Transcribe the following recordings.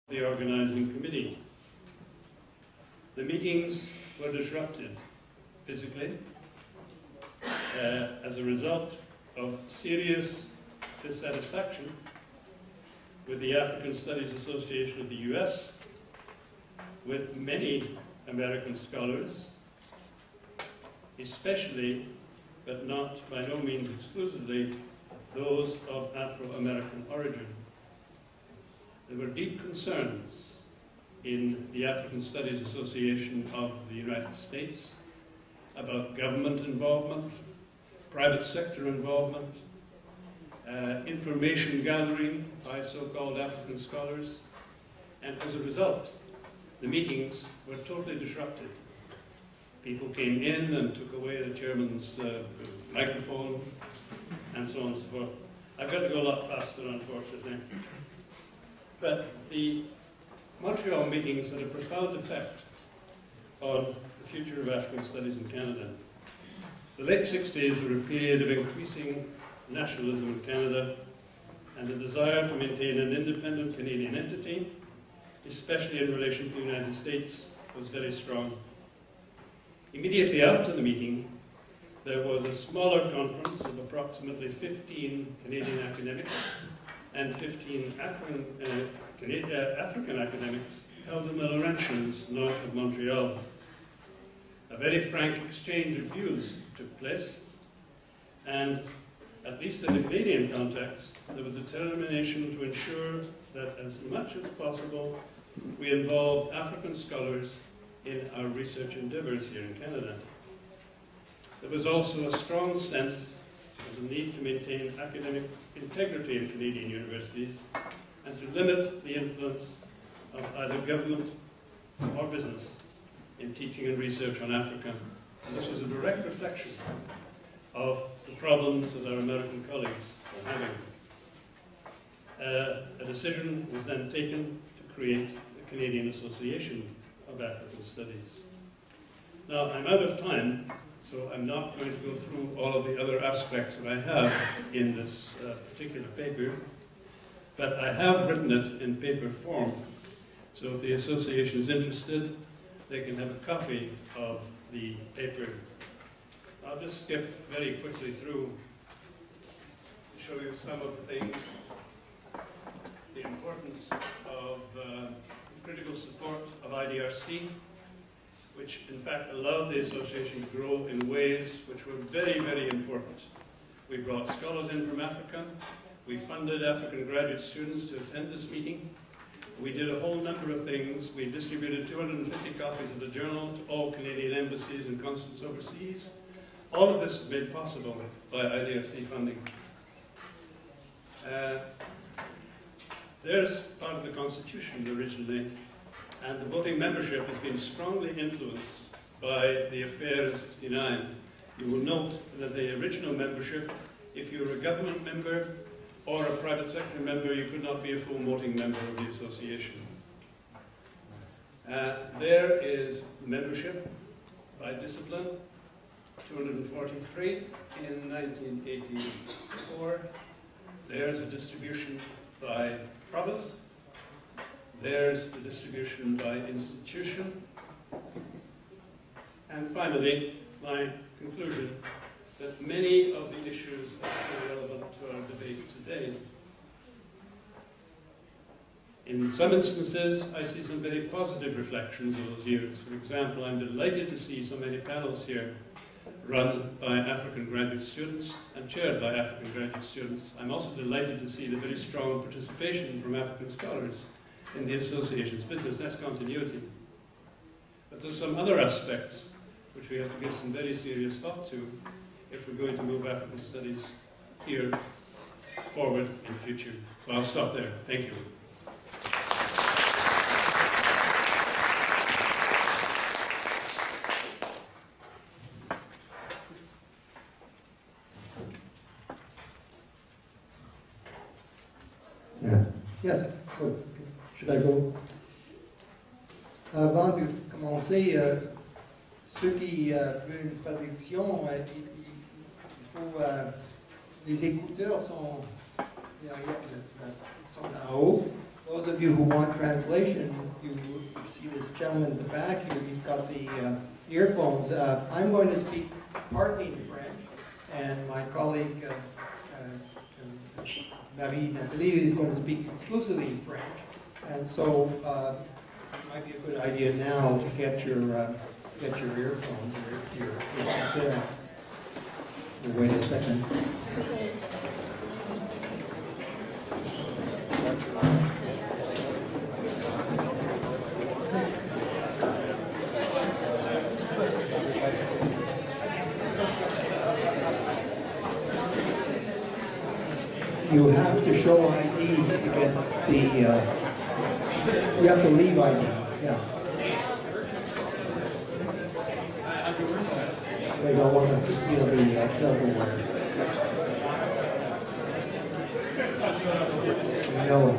the organizing committee. The meetings were disrupted physically as a result of serious dissatisfaction with the African Studies Association of the US, with many American scholars, especially, but not by no means exclusively, those of Afro-American origin. There were deep concerns in the African Studies Association of the United States about government involvement, private sector involvement, information gathering by so-called African scholars, and as a result, the meetings were totally disrupted. People came in and took away the chairman's microphone, and so on and so forth. I've got to go a lot faster, unfortunately. But the Montreal meetings had a profound effect on the future of African studies in Canada. The late 60s were a period of increasing nationalism in Canada, and the desire to maintain an independent Canadian entity, especially in relation to the United States, was very strong. Immediately after the meeting, there was a smaller conference of approximately 15 Canadian academics and 15 African academics held in the Laurentians, north of Montreal. A very frank exchange of views took place, and at least in the Canadian context, there was a determination to ensure that as much as possible we involved African scholars in our research endeavors here in Canada. There was also a strong sense of the need to maintain academic integrity in Canadian universities and to limit the influence of either government or business in teaching and research on Africa. And this was a direct reflection of the problems that our American colleagues were having. A decision was then taken to create the Canadian Association of African Studies. Now, I'm out of time, so I'm not going to go through all of the other aspects that I have in this particular paper, but I have written it in paper form. So if the association is interested, they can have a copy of the paper. I'll just skip very quickly through to show you some of the things. The importance of critical support of IDRC, which in fact allowed the association to grow in ways which were very, very important. We brought scholars in from Africa. We funded African graduate students to attend this meeting. We did a whole number of things. We distributed 250 copies of the journal to all Canadian embassies and consulates overseas. All of this was made possible by IDRC funding. There's part of the Constitution originally, and the voting membership has been strongly influenced by the affair in '69. You will note that the original membership, if you were a government member or a private sector member, you could not be a full voting member of the association. There is membership by discipline, 243 in 1984. There's a distribution by province. There's the distribution by institution. And finally, my conclusion that many of the issues are still relevant to our debate today. In some instances, I see some very positive reflections of those years. For example, I'm delighted to see so many panels here run by African graduate students and chaired by African graduate students. I'm also delighted to see the very strong participation from African scholars in the association's business. That's continuity. But there's some other aspects which we have to give some very serious thought to if we're going to move African studies here forward in the future. So I'll stop there. Thank you. Yes, should I go? Avant de commencer, ceux qui veulent une traduction, il faut, les écouteurs sont derrière, sont en haut. Those of of you who want translation, you see this gentleman in the back here. He's got the earphones. I'm going to speak partly in French, and my colleague Nathalie is going to speak exclusively in French. And so it might be a good idea now to get your earphones or your there. Wait a second. You have to show ID to get the, you have to leave ID, yeah. They don't want us to steal the silverware. You know it.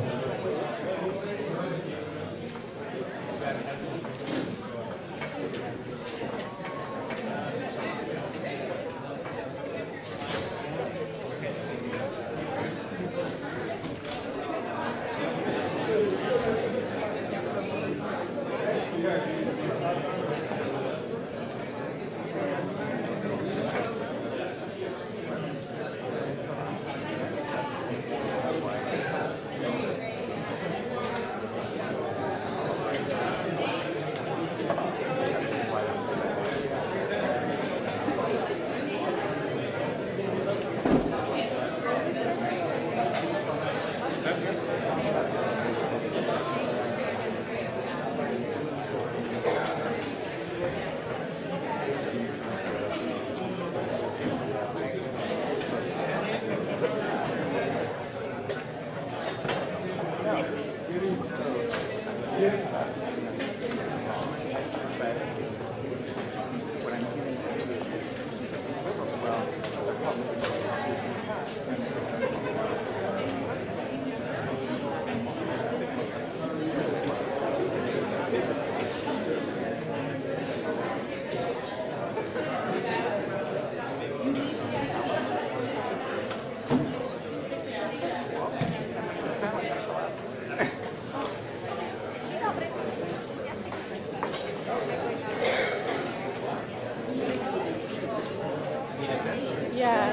Yeah,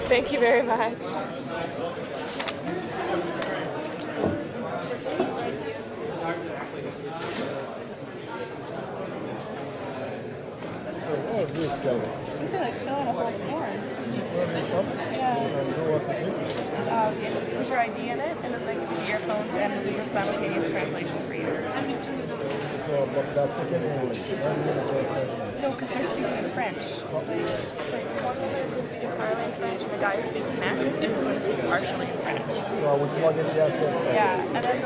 thank you very much. So what is this going? I feel like filling a whole form. Yeah. Put your ID in it, and then they can put earphones and do the simultaneous translation for you. So, but that's speaking English. No, because they're speaking French. One woman is going to speak entirely in French, and the guy who speaks next is going to speak partially in French. So I would plug in the assets. Yeah, and then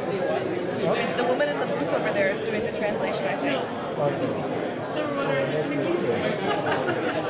the woman in the booth over there is doing the translation, I think. Okay. So let me see.